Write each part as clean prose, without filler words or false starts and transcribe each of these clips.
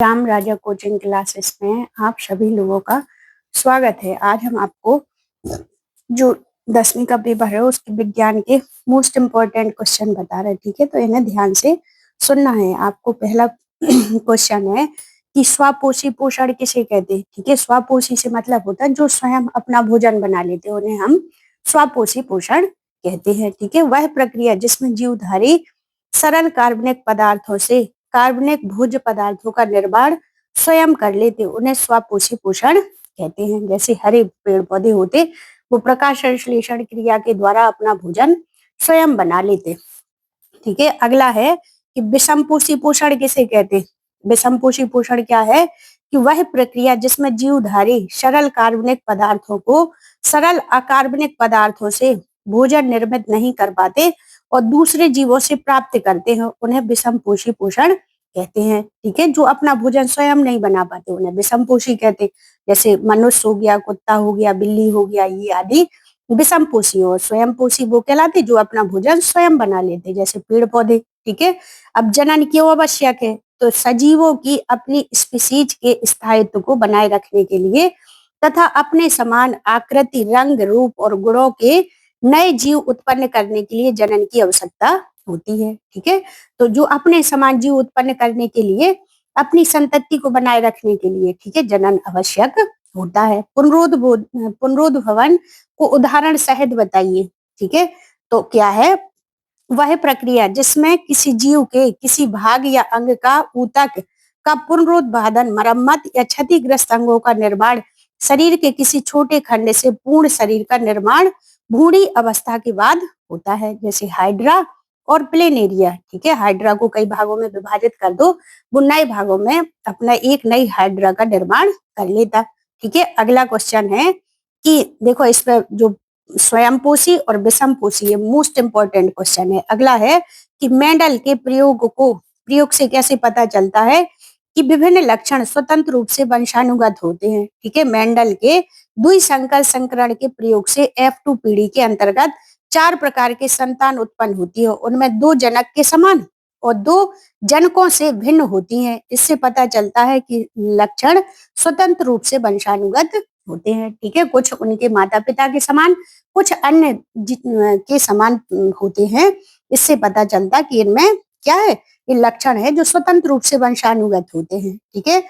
राम राजा coaching classes में आप सभी लोगों का स्वागत है। आज हम आपको जो 10वीं का पेपर है उसके विज्ञान के मोस्ट इम्पोर्टेंट क्वेश्चन बता रहे हैं। ठीक है, तो इन्हें ध्यान से सुनना है। आपको पहला क्वेश्चन है कि स्वपोषी पोषण किसे कहते हैं। ठीक है, स्वपोषी से मतलब होता है जो स्वयं अपना भोजन बना लेते हैं, उन्हें हम स्वपोषी पोषण कहते हैं। ठीक है, वह प्रक्रिया जिसमें जीवधारी सरल कार्बनिक पदार्थों से कार्बनिक भोज्य पदार्थों का निर्माण स्वयं कर लेते, उन्हें स्वपोषी पोषण कहते हैं। जैसे हरे पेड़ पौधे होते, वो प्रकाश संश्लेषण क्रिया के द्वारा अपना भोजन स्वयं बना लेते। ठीक है, अगला है कि विषमपोषी पोषण किसे कहते। विषमपोषी पोषण क्या है कि वह प्रक्रिया जिसमें जीवधारी सरल कार्बनिक पदार्थों को सरल अकार्बनिक पदार्थों से भोजन निर्मित नहीं कर पाते और दूसरे जीवों से प्राप्त करते हैं, उन्हें विषमपोषी पोषण कहते हैं। ठीक है, जो अपना भोजन स्वयं नहीं बना पाते उन्हें विषमपोषी कहते हैं। जैसे मनुष्य हो गया, कुत्ता हो गया, बिल्ली हो गया, ये आदि विषमपोषी और स्वयंपोषी वो कहलाते जो अपना भोजन स्वयं बना लेते, जैसे पेड़ पौधे। ठीक है, अब जनन क्यों आवश्यक है, तो सजीवों की अपनी स्पीसीज के स्थायित्व को बनाए रखने के लिए तथा अपने समान आकृति, रंग, रूप और गुणों के नए जीव उत्पन्न करने के लिए जनन की आवश्यकता होती है। ठीक है, तो जो अपने समान जीव उत्पन्न करने के लिए अपनी संतति को बनाए रखने के लिए, ठीक है, जनन आवश्यक होता है। पुनरुद्भवन को उदाहरण सहित बताइए। ठीक है, तो क्या है वह प्रक्रिया जिसमें किसी जीव के किसी भाग या अंग का ऊतक का पुनरुत्पादन, मरम्मत या क्षतिग्रस्त अंगों का निर्माण, शरीर के किसी छोटे खंड से पूर्ण शरीर का निर्माण भ्रूणी अवस्था के बाद होता है। जैसे हाइड्रा और प्लेनेरिया। ठीक है, हाइड्रा को कई भागों में विभाजित कर दो, वो नए भागों में अपना एक नई हाइड्रा का निर्माण कर लेता। ठीक है, अगला क्वेश्चन है कि देखो इस पर जो स्वयंपोषी और विषमपोषी, ये मोस्ट इंपॉर्टेंट क्वेश्चन है। अगला है कि मेंडल के प्रयोग से कैसे पता चलता है कि विभिन्न लक्षण स्वतंत्र रूप से वंशानुगत होते हैं। ठीक है, मेंडल के द्विसंकर संकरण के प्रयोग से F2 पीढ़ी के अंतर्गत 4 प्रकार के संतान उत्पन्न होती है, उनमें 2 जनक के समान और 2 जनकों से भिन्न होती हैं। इससे पता चलता है कि लक्षण स्वतंत्र रूप से वंशानुगत होते हैं। ठीक है, कुछ उनके माता पिता के समान, कुछ अन्य के समान होते हैं। इससे पता चलता कि इनमें क्या है, ये लक्षण है जो स्वतंत्र रूप से वंशानुगत होते हैं। ठीक है,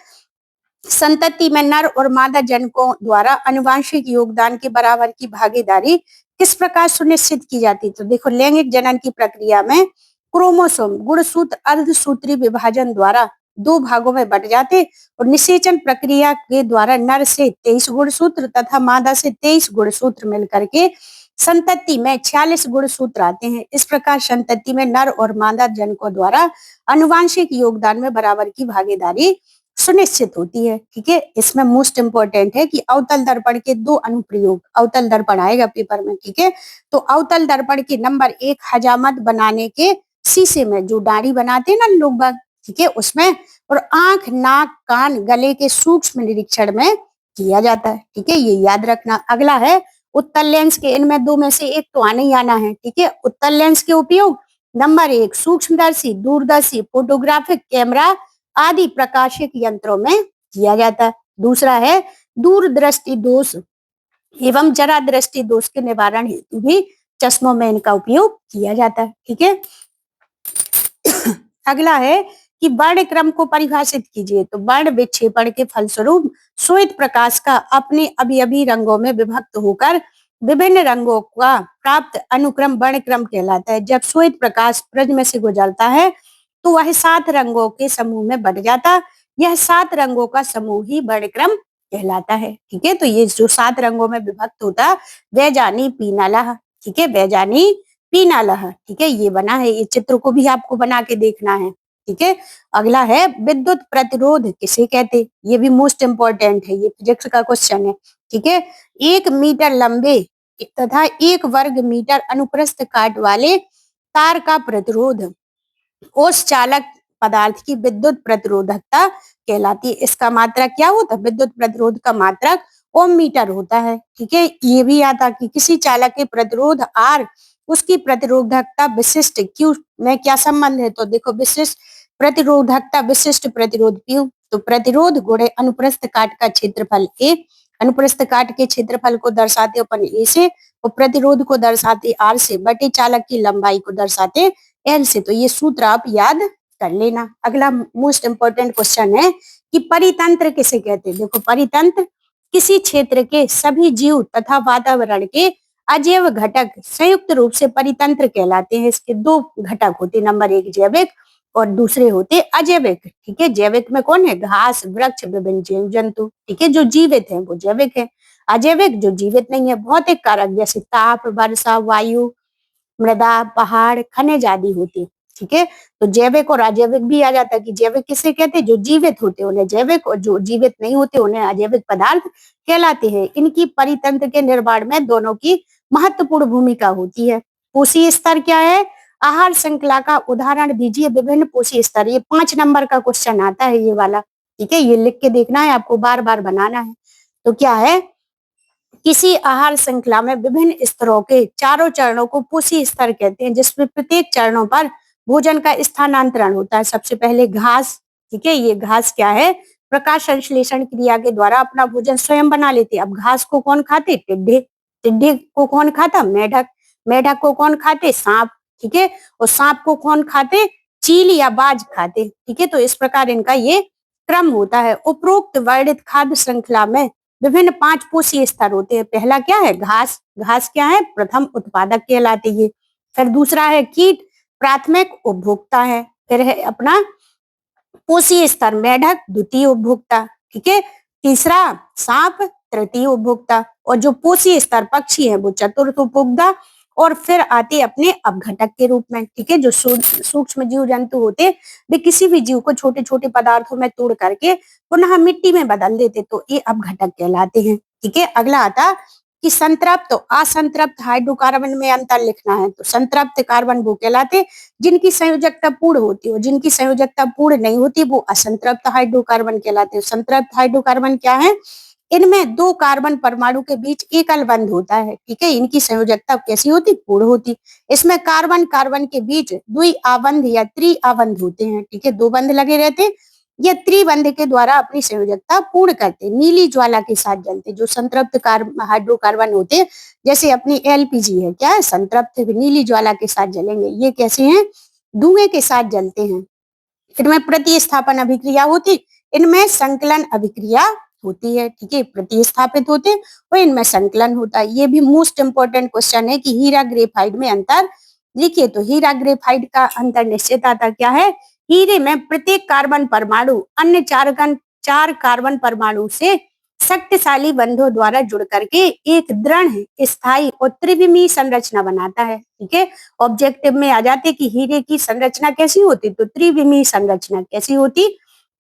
संतति में नर और मादा जनकों द्वारा अनुवांशिक योगदान के बराबर की भागीदारी किस प्रकार सुनिश्चित की जाती। तो देखो लैंगिक जनन की प्रक्रिया में क्रोमोसोम गुणसूत्र अर्धसूत्री विभाजन द्वारा 2 भागों में बट जाते और निषेचन प्रक्रिया के द्वारा नर से 23 गुणसूत्र तथा मादा से 23 गुणसूत्र मिलकर के संतति में 46 गुणसूत्र आते हैं। इस प्रकार संतति में नर और मादा जनकों द्वारा अनुवांशिक योगदान में बराबर की भागीदारी सुनिश्चित होती है। ठीक है, इसमें मोस्ट इंपोर्टेंट है कि अवतल दर्पण के 2 अनुप्रयोग, अवतल दर्पण आएगा पेपर में। ठीक है, तो अवतल दर्पण के नंबर 1 हजामत बनाने के शीशे में जो दाढ़ी बनाते हैं ना लोग बाग, ठीक है, उसमें और आंख, नाक, कान, गले के सूक्ष्म निरीक्षण में किया जाता है। ठीक है, ये याद रखना। अगला है उत्तल लेंस के, इनमें 2 में से एक तो आने ही आना है। ठीक है, उत्तल लेंस के उपयोग नंबर 1 सूक्ष्मदर्शी, दूरदर्शी, फोटोग्राफिक कैमरा आदि प्रकाशिक यंत्रों में किया जाता है। दूसरा है दूरदृष्टि दोष एवं जरा दृष्टि दोष के निवारण हेतु भी चश्मों में इनका उपयोग किया जाता है। ठीक है, अगला है कि वर्ण क्रम को परिभाषित कीजिए। तो वर्ण विक्षेपण के फलस्वरूप श्वेत प्रकाश का अपने अवयवी रंगों में विभक्त होकर विभिन्न रंगों का प्राप्त अनुक्रम वर्ण क्रम कहलाता है। जब श्वेत प्रकाश प्रिज्म से गुजरता है तो वह 7 रंगों के समूह में बट जाता, यह 7 रंगों का समूह ही वर्णक्रम कहलाता है। ठीक है, तो ये जो 7 रंगों में विभक्त होता वैजानी पीनालह। ठीक है, वैजानी पीनालह। ठीक है, ये बना है, ये चित्र को भी आपको बना के देखना है। ठीक है, अगला है विद्युत प्रतिरोध किसे कहते, ये भी मोस्ट इंपॉर्टेंट है, ये फिजिक्स का क्वेश्चन है। ठीक है, 1 मीटर लंबे तथा 1 वर्ग मीटर अनुप्रस्थ काट वाले तार का प्रतिरोध उस चालक पदार्थ की विद्युत प्रतिरोधकता कहलाती है। इसका मात्रक क्या होता है, विद्युत प्रतिरोध का मात्रक ओम मीटर होता है। ठीक है, ये भी आता कि किसी चालक के प्रतिरोध आर उसकी प्रतिरोधकता विशिष्ट क्यू में क्या संबंध है। तो देखो विशिष्ट प्रतिरोधकता विशिष्ट प्रतिरोध क्यू, तो प्रतिरोध गुणे अनुप्रस्थ काट का क्षेत्रफल ए, अनुप्रस्थ काट के क्षेत्रफल को दर्शाते अपन ए से और प्रतिरोध को दर्शाते आर से बटे चालक की लंबाई को दर्शाते एल से। तो ये सूत्र आप याद कर लेना। अगला मोस्ट इंपोर्टेंट क्वेश्चन है कि परितंत्र किसे कहते हैं। देखो परितंत्र किसी क्षेत्र के सभी जीव तथा वातावरण के अजैव घटक संयुक्त रूप से परितंत्र कहलाते हैं। इसके दो घटक होते, नंबर एक जैविक और दूसरे होते अजैविक। ठीक है, जैविक में कौन है, घास, वृक्ष, विभिन्न जीव जंतु। ठीक है, जो जीवित है वो जैविक है, अजैविक जो जीवित नहीं है भौतिक कारक जैसे ताप, वर्षा, वायु, मृदा, पहाड़, खनिज आदि होते। ठीक है, तो जैविक और अजैविक भी आ जाता है कि जैविक किसे कहते हैं, जो जीवित होते उन्हें जैविक, और जो जीवित नहीं होते उन्हें अजैविक पदार्थ कहलाते हैं। इनकी परितंत्र के निर्माण में दोनों की महत्वपूर्ण भूमिका होती है। पोषी स्तर क्या है, आहार श्रृंखला का उदाहरण दीजिए। विभिन्न पोषी स्तर, ये 5 नंबर का क्वेश्चन आता है ये वाला। ठीक है, ये लिख के देखना है आपको, बार बार बनाना है। तो क्या है, किसी आहार श्रृंखला में विभिन्न स्तरों के चारों चरणों को पोषी स्तर कहते हैं, जिसमें प्रत्येक चरणों पर भोजन का स्थानांतरण होता है। सबसे पहले घास। ठीक है, ये घास क्या है, प्रकाश संश्लेषण क्रिया के द्वारा अपना भोजन स्वयं बना लेते। अब घास को कौन खाते, टिड्डे, टिड्डे को कौन खाता, मेढक, मेढक को कौन खाते, सांप। ठीक है, और सांप को कौन खाते, चील या बाज खाते। ठीक है, तो इस प्रकार इनका ये क्रम होता है। उपरोक्त वर्णित खाद्य श्रृंखला में विभिन्न 5 पोषी स्तर होते हैं। पहला क्या है, घास, घास क्या है, प्रथम उत्पादक कहलाते हैं। फिर दूसरा है कीट, प्राथमिक उपभोक्ता है। फिर है अपना पोषी स्तर मेढक, द्वितीय उपभोक्ता। ठीक है, तीसरा सांप, तृतीय उपभोक्ता, और जो पोषी स्तर पक्षी है वो चतुर्थ उपभोक्ता, और फिर आते अपने अपघटक के रूप में। ठीक है, जो सूक्ष्म जीव जंतु होते वे किसी भी जीव को छोटे छोटे पदार्थों में तोड़ करके पुनः मिट्टी में बदल देते, तो ये अपघटक कहलाते हैं। ठीक है, अगला आता कि संतृप्त और असंतृप्त हाइड्रोकार्बन में अंतर लिखना है। तो संतृप्त कार्बन वो कहलाते जिनकी संयोजकता पूर्ण होती है, जिनकी संयोजकता पूर्ण नहीं होती वो असंतृप्त हाइड्रोकार्बन कहलाते हैं। संतृप्त हाइड्रोकार्बन क्या है, इनमें 2 कार्बन परमाणु के बीच एकल बंध होता है। ठीक है, इनकी संयोजकता कैसी होती, पूर्ण होती। इसमें कार्बन कार्बन के बीच द्वि आबंध या त्रि आबंध होते हैं। ठीक है, 2 बंध लगे रहते, ये त्रिबंध के द्वारा अपनी संयोजकता पूर्ण करते, नीली ज्वाला के साथ जलते। जो संतृप्त हाइड्रोकार्बन होते जैसे अपनी एलपीजी है, क्या है, संतृप्त नीली ज्वाला के साथ जलेंगे। ये कैसे हैं, धुएं के साथ जलते हैं। इनमें प्रतिस्थापन अभिक्रिया होती, इनमें संकलन अभिक्रिया होती है। ठीक है, प्रतिस्थापित होते और इनमें संकलन होता है। ये भी मोस्ट इंपोर्टेंट क्वेश्चन है कि हीरा ग्रेफाइट में अंतर लिखिए। तो हीरा ग्रेफाइट का अंतर निश्चित आता क्या है, हीरे में प्रत्येक कार्बन परमाणु अन्य 4 कार्बन परमाणु से शक्तिशाली बंधों द्वारा जुड़ करके एक दृढ़, स्थायी और त्रिविमीय संरचना बनाता है। ठीक है, ऑब्जेक्टिव में आ जाते कि हीरे की संरचना कैसी होती, तो त्रिविमीय संरचना कैसी होती,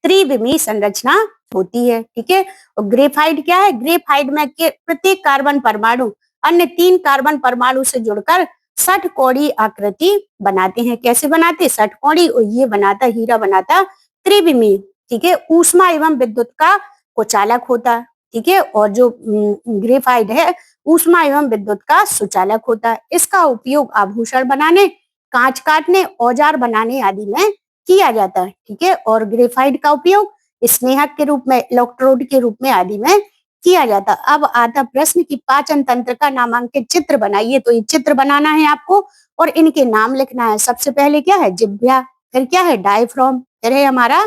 त्रिविमीय संरचना होती है। ठीक है, और ग्रेफाइट क्या है, ग्रेफाइट में प्रत्येक कार्बन परमाणु अन्य 3 कार्बन परमाणु से जुड़कर षटकोणीय आकृति बनाते हैं। कैसे बनाते, षटकोणीय, और ये बनाता, हीरा बनाता त्रिविमीय। ठीक है, ऊष्मा एवं विद्युत का कुचालक होता। ठीक है, और जो ग्रेफाइट है ऊष्मा एवं विद्युत का सुचालक होता है। इसका उपयोग आभूषण बनाने, कांच काटने, औजार बनाने आदि में किया जाता है। ठीक है, और ग्रेफाइट का उपयोग स्नेहक के रूप में, इलेक्ट्रोड के रूप में आदि में किया जाता। अब आता प्रश्न कि पाचन तंत्र का नामांकित चित्र बनाइए। तो ये चित्र बनाना है आपको और इनके नाम लिखना है। सबसे पहले क्या है, जिह्वा, फिर क्या है, डायफ्राम, फिर है हमारा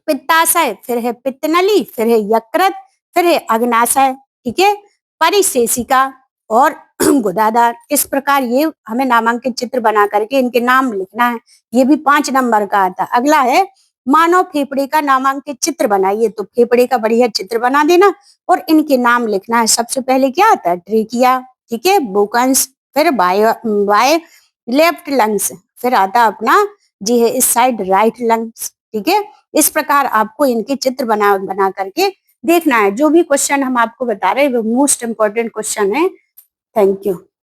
पित्ताशय, फिर है पित्तनली, फिर है यकृत, फिर है अग्नाशय। ठीक है, परिशेषिका और गुदादार। इस प्रकार ये हमें नामांकित चित्र बना करके इनके नाम लिखना है। ये भी 5 नंबर का आता। अगला है मानव फेफड़े का नामांकित चित्र बनाइए। तो फेफड़े का बढ़िया चित्र बना देना और इनके नाम लिखना है। सबसे पहले क्या आता है, ट्रेकिया, ठीक है, बोकंस, फिर बाय लेफ्ट लंग्स, फिर आता अपना जी है इस साइड राइट लंग्स। ठीक है, इस प्रकार आपको इनके चित्र बना करके देखना है। जो भी क्वेश्चन हम आपको बता रहे हैं वो मोस्ट इंपोर्टेंट क्वेश्चन है। Thank you.